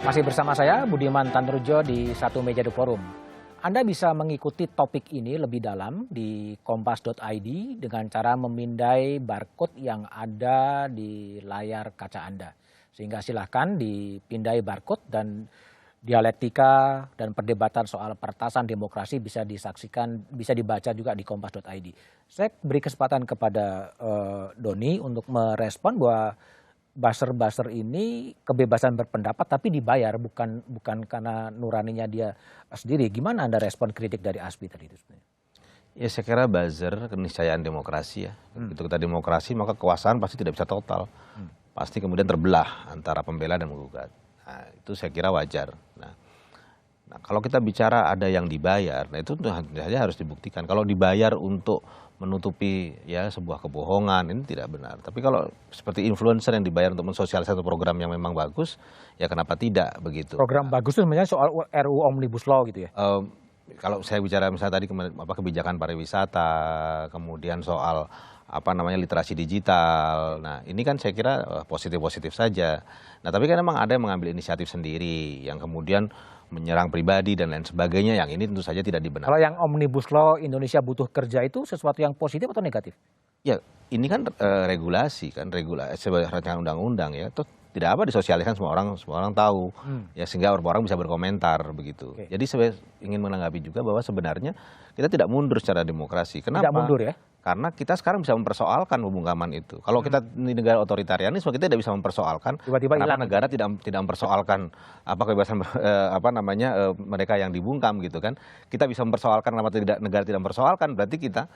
Masih bersama saya Budiman Tanrujo di Satu Meja The Forum. Anda bisa mengikuti topik ini lebih dalam di kompas.id dengan cara memindai barcode yang ada di layar kaca Anda. Sehingga silahkan dipindai barcode dan dialektika dan perdebatan soal pertasan demokrasi bisa disaksikan, bisa dibaca juga di kompas.id. Saya beri kesempatan kepada Doni untuk merespon bahwa buzzer-buzzer ini kebebasan berpendapat tapi dibayar, bukan karena nuraninya dia sendiri. Gimana Anda respon kritik dari Asbi tadi itu sebenarnya? Ya saya kira buzzer keniscayaan demokrasi ya. Begitu kita demokrasi maka kekuasaan pasti tidak bisa total. Pasti kemudian terbelah antara pembela dan menggugat. Nah, itu saya kira wajar. Nah, kalau kita bicara ada yang dibayar, nah itu saja harus dibuktikan. Kalau dibayar untuk menutupi ya sebuah kebohongan ini tidak benar. Tapi kalau seperti influencer yang dibayar untuk mensosialisasi satu program yang memang bagus, ya kenapa tidak begitu? Program bagus itu sebenarnya soal RUU Omnibus Law gitu ya? Kalau saya bicara misalnya tadi kebijakan pariwisata, kemudian soal literasi digital. Nah ini kan saya kira positif-positif saja. Nah tapi kan memang ada yang mengambil inisiatif sendiri yang kemudian menyerang pribadi dan lain sebagainya, yang ini tentu saja tidak dibenarkan. Kalau yang Omnibus Law Indonesia butuh kerja itu sesuatu yang positif atau negatif? Ya ini kan regulasi sebagai rancangan undang-undang ya, toh tidak apa disosialisasikan semua orang tahu ya, sehingga orang bisa berkomentar begitu. Jadi saya ingin menanggapi juga bahwa sebenarnya kita tidak mundur secara demokrasi. Kenapa? Tidak mundur ya? Karena kita sekarang bisa mempersoalkan pembungkaman itu. Kalau kita di negara otoritarianisme kita tidak bisa mempersoalkan. Tiba-tiba kenapa hilang. negara tidak mempersoalkan kebebasan mereka yang dibungkam gitu kan? Kita bisa mempersoalkan, kenapa negara tidak mempersoalkan? Berarti kita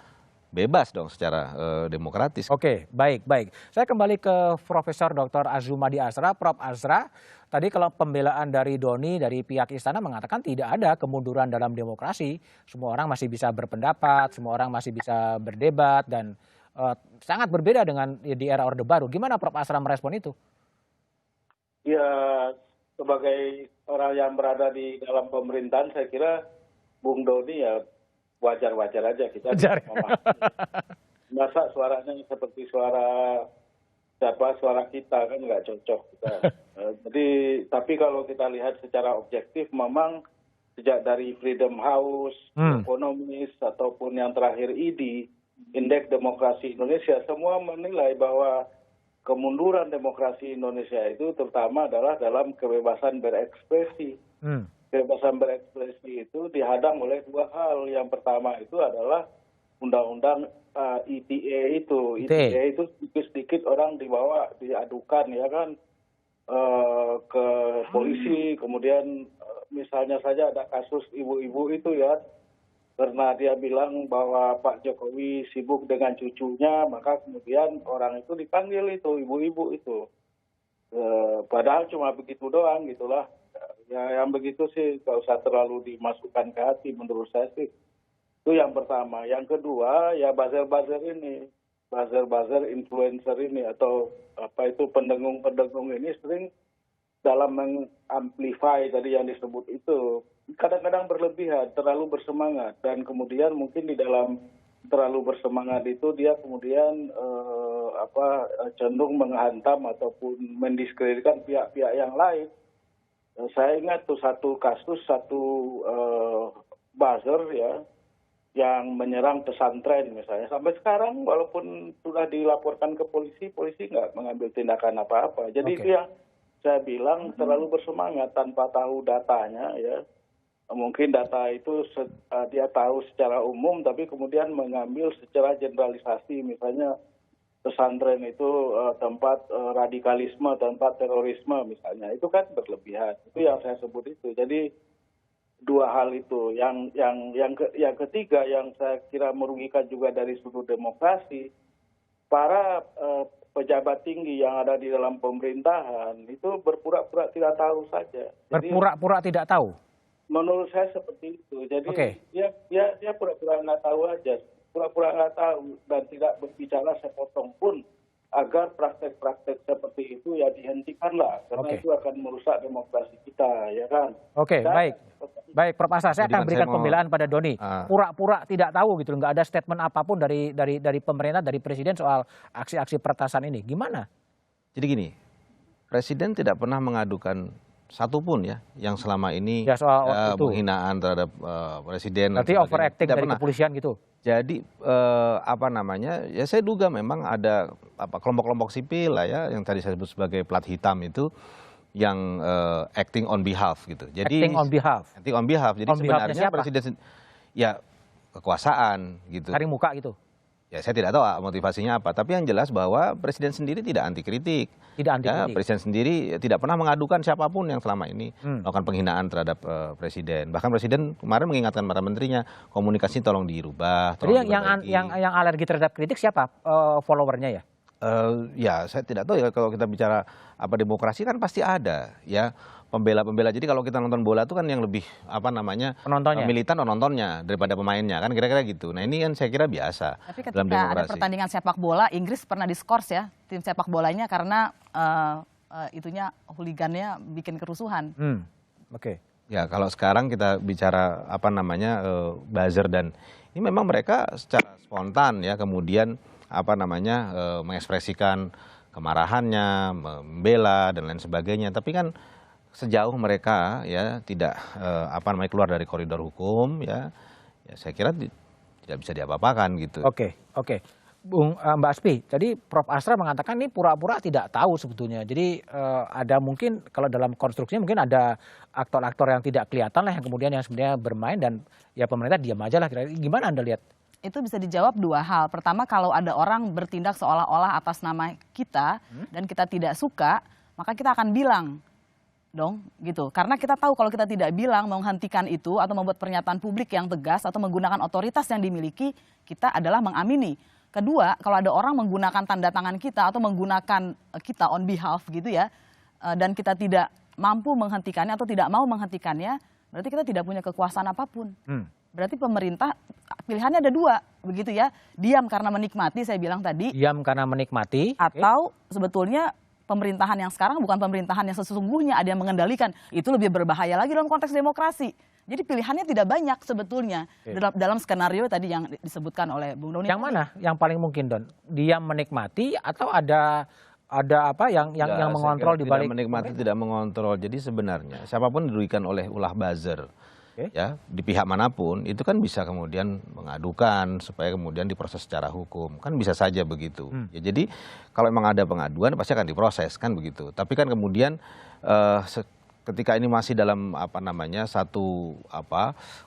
bebas dong secara demokratis. Oke, baik. Saya kembali ke Profesor Dr. Azumadi Azra. Prof. Azra, tadi kalau pembelaan dari Doni, dari pihak istana mengatakan tidak ada kemunduran dalam demokrasi. Semua orang masih bisa berpendapat, semua orang masih bisa berdebat, dan sangat berbeda dengan di era Orde Baru. Gimana Prof. Azra merespon itu? Ya, sebagai orang yang berada di dalam pemerintahan, saya kira Bung Doni ya wajar-wajar aja kita. Masa suaranya seperti suara kita kan nggak cocok kita. Jadi tapi kalau kita lihat secara objektif memang sejak dari Freedom House, Economist ataupun yang terakhir ID, Indeks Demokrasi Indonesia, semua menilai bahwa kemunduran demokrasi Indonesia itu terutama adalah dalam kebebasan berekspresi. Kebebasan berekspresi itu dihadang oleh dua hal. Yang pertama itu adalah undang-undang ITE itu. ITE itu sedikit-sedikit orang diadukan ya kan ke polisi. Kemudian misalnya saja ada kasus ibu-ibu itu ya, karena dia bilang bahwa Pak Jokowi sibuk dengan cucunya, maka kemudian orang itu dipanggil itu, ibu-ibu itu. Padahal cuma begitu doang gitulah. Ya yang begitu sih nggak usah terlalu dimasukkan ke hati menurut saya sih. Itu yang pertama. Yang kedua ya buzzer-buzzer ini, buzzer influencer ini atau pendengung-pendengung ini sering dalam mengamplify tadi yang disebut itu kadang-kadang berlebihan, terlalu bersemangat, dan kemudian mungkin di dalam terlalu bersemangat itu dia kemudian cenderung menghantam ataupun mendiskreditkan pihak-pihak yang lain. Saya ingat tuh satu kasus, buzzer ya yang menyerang pesantren misalnya. Sampai sekarang walaupun sudah dilaporkan ke polisi nggak mengambil tindakan apa-apa. Jadi itu yang saya bilang terlalu bersemangat tanpa tahu datanya ya. Mungkin data itu dia tahu secara umum tapi kemudian mengambil secara generalisasi, misalnya pesantren itu tempat radikalisme, tempat terorisme misalnya, itu kan berlebihan. Itu yang saya sebut itu. Jadi dua hal itu. Yang ketiga yang saya kira merugikan juga dari sudut demokrasi, para pejabat tinggi yang ada di dalam pemerintahan itu berpura-pura tidak tahu saja. Berpura-pura tidak tahu? Menurut saya seperti itu. Jadi dia pura-pura nggak tahu aja. Pura-pura nggak tahu dan tidak berbicara sepotong pun agar praktek-praktek seperti itu ya dihentikanlah, karena itu akan merusak demokrasi kita, ya kan? Baik, Prof. Azra, saya akan berikan pembelaan pada Doni. Pura-pura tidak tahu gitu, nggak ada statement apapun dari pemerintah, dari presiden soal aksi-aksi peretasan ini. Gimana? Jadi gini, presiden tidak pernah mengadukan satupun ya yang selama ini Ya soal itu. penghinaan terhadap presiden. Berarti overacting Tidak dari pernah. kepolisian gitu. Jadi apa namanya? Ya saya duga memang ada kelompok-kelompok sipil lah ya yang tadi saya sebut sebagai plat hitam itu yang acting on behalf gitu. Jadi Acting on behalf. acting on behalf. Jadi On behalf-nya sebenarnya siapa? presiden ya kekuasaan gitu. Cari muka gitu. Ya saya tidak tahu motivasinya apa, tapi yang jelas bahwa presiden sendiri tidak anti kritik. Tidak anti Ya, kritik. presiden sendiri tidak pernah mengadukan siapapun yang selama ini melakukan penghinaan terhadap presiden. Bahkan presiden kemarin mengingatkan para menterinya, komunikasi tolong dirubah, Jadi tolong yang diperbaiki. yang alergi terhadap kritik siapa? Followernya ya? Ya saya tidak tahu ya kalau kita bicara apa demokrasi kan pasti ada ya pembela-pembela. Jadi kalau kita nonton bola itu kan yang lebih apa namanya Penontonnya? militan nontonnya daripada pemainnya kan kira-kira gitu. Nah ini kan saya kira biasa Tapi ketika dalam ada demokrasi. pertandingan sepak bola, Inggris pernah diskors ya, tim sepak bolanya karena itunya hooligannya bikin kerusuhan. Oke. Ya kalau sekarang kita bicara apa namanya buzzer dan ini memang mereka secara spontan ya kemudian apa namanya mengekspresikan kemarahannya, membela dan lain sebagainya. Tapi kan sejauh mereka ya tidak apa namanya keluar dari koridor hukum ya saya kira tidak bisa diapa-apakan gitu. Oke. Mbak Aspi, tadi Prof. Asra mengatakan ini pura-pura tidak tahu sebetulnya. Jadi ada mungkin kalau dalam konstruksinya mungkin ada aktor-aktor yang tidak kelihatan lah yang kemudian yang sebenarnya bermain dan ya pemerintah diam aja lah. Kira-kira gimana Anda lihat? Itu bisa dijawab dua hal. Pertama, kalau ada orang bertindak seolah-olah atas nama kita dan kita tidak suka, maka kita akan bilang dong gitu. Karena kita tahu kalau kita tidak bilang menghentikan itu atau membuat pernyataan publik yang tegas atau menggunakan otoritas yang dimiliki, kita adalah mengamini. Kedua, kalau ada orang menggunakan tanda tangan kita atau menggunakan kita on behalf gitu ya, dan kita tidak mampu menghentikannya atau tidak mau menghentikannya, berarti kita tidak punya kekuasaan apapun. Berarti pemerintah pilihannya ada dua, begitu ya. Diam karena menikmati, saya bilang tadi. Diam karena menikmati. Atau sebetulnya pemerintahan yang sekarang bukan pemerintahan yang sesungguhnya, ada yang mengendalikan. Itu lebih berbahaya lagi dalam konteks demokrasi. Jadi pilihannya tidak banyak sebetulnya dalam skenario tadi yang disebutkan oleh Bung Doni. Yang mana yang paling mungkin, Don? Diam menikmati atau ada apa yang mengontrol di balik? Tidak menikmati, tidak mengontrol. Jadi sebenarnya siapapun dirugikan oleh ulah buzzer. Ya di pihak manapun itu kan bisa kemudian mengadukan supaya kemudian diproses secara hukum kan bisa saja begitu ya jadi kalau memang ada pengaduan pasti akan diproses kan begitu tapi kan kemudian ketika ini masih dalam apa namanya satu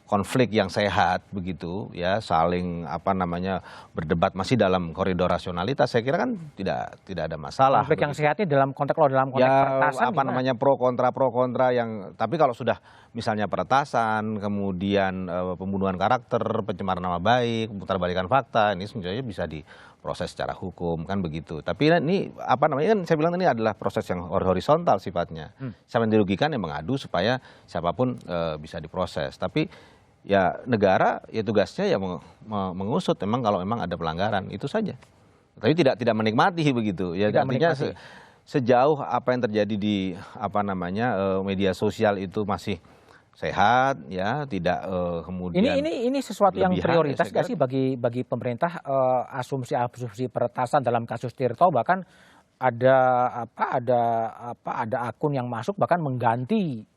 konflik yang sehat begitu ya saling apa namanya berdebat masih dalam koridor rasionalitas saya kira kan tidak ada masalah. Konflik yang sehat ini dalam konteks peretasan apa namanya pro kontra yang tapi kalau sudah misalnya peretasan kemudian pembunuhan karakter pencemaran nama baik pemutarbalikan fakta ini sebenarnya bisa diproses secara hukum kan begitu tapi ini apa namanya kan saya bilang ini adalah proses yang horizontal sifatnya siapa yang dirugikan yang mengadu supaya siapapun bisa diproses tapi ya negara ya tugasnya ya mengusut memang kalau memang ada pelanggaran itu saja tapi tidak menikmati begitu ya artinya sejauh apa yang terjadi di apa namanya media sosial itu masih sehat ya tidak kemudian ini sesuatu yang prioritas nggak sih bagi pemerintah asumsi peretasan dalam kasus Tirto bahkan ada akun yang masuk bahkan mengganti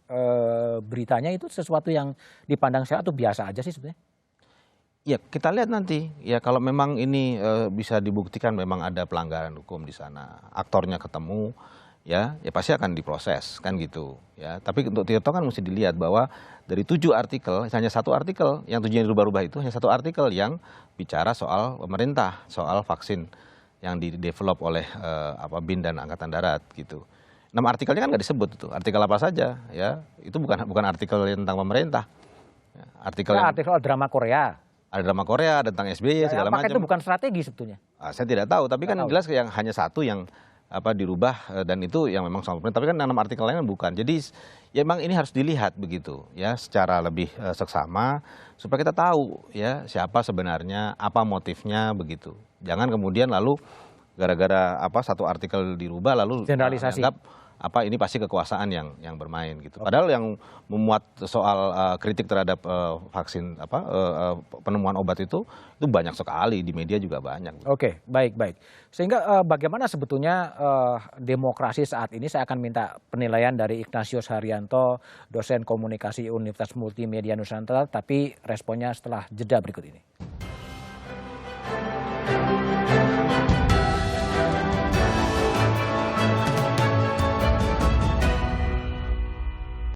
beritanya itu sesuatu yang dipandang sehat atau biasa aja sih sebenarnya? Ya kita lihat nanti ya kalau memang ini bisa dibuktikan memang ada pelanggaran hukum di sana aktornya ketemu ya pasti akan diproses kan gitu ya tapi untuk Tirto kan mesti dilihat bahwa dari 7 artikel hanya 1 artikel yang 7 yang dirubah-rubah itu hanya 1 artikel yang bicara soal pemerintah soal vaksin yang di-develop oleh BIN dan Angkatan Darat gitu 6 artikelnya kan nggak disebut itu artikel apa saja ya itu bukan artikel tentang pemerintah ya, artikel drama Korea ada drama Korea ada tentang SBY segala macam itu bukan strategi sebetulnya saya tidak tahu tapi kan jelas yang hanya 1 yang dirubah dan itu yang memang sama pemerintah tapi kan 6 artikel lain bukan jadi ya memang ini harus dilihat begitu ya secara lebih seksama supaya kita tahu ya siapa sebenarnya apa motifnya begitu jangan kemudian lalu gara-gara 1 artikel dirubah lalu generalisasi ini pasti kekuasaan yang bermain gitu. Padahal yang memuat soal kritik terhadap vaksin penemuan obat itu banyak sekali, di media juga banyak. Oke, baik. Sehingga bagaimana sebetulnya demokrasi saat ini? Saya akan minta penilaian dari Ignatius Haryanto, dosen komunikasi Universitas Multimedia Nusantara, tapi responnya setelah jeda berikut ini.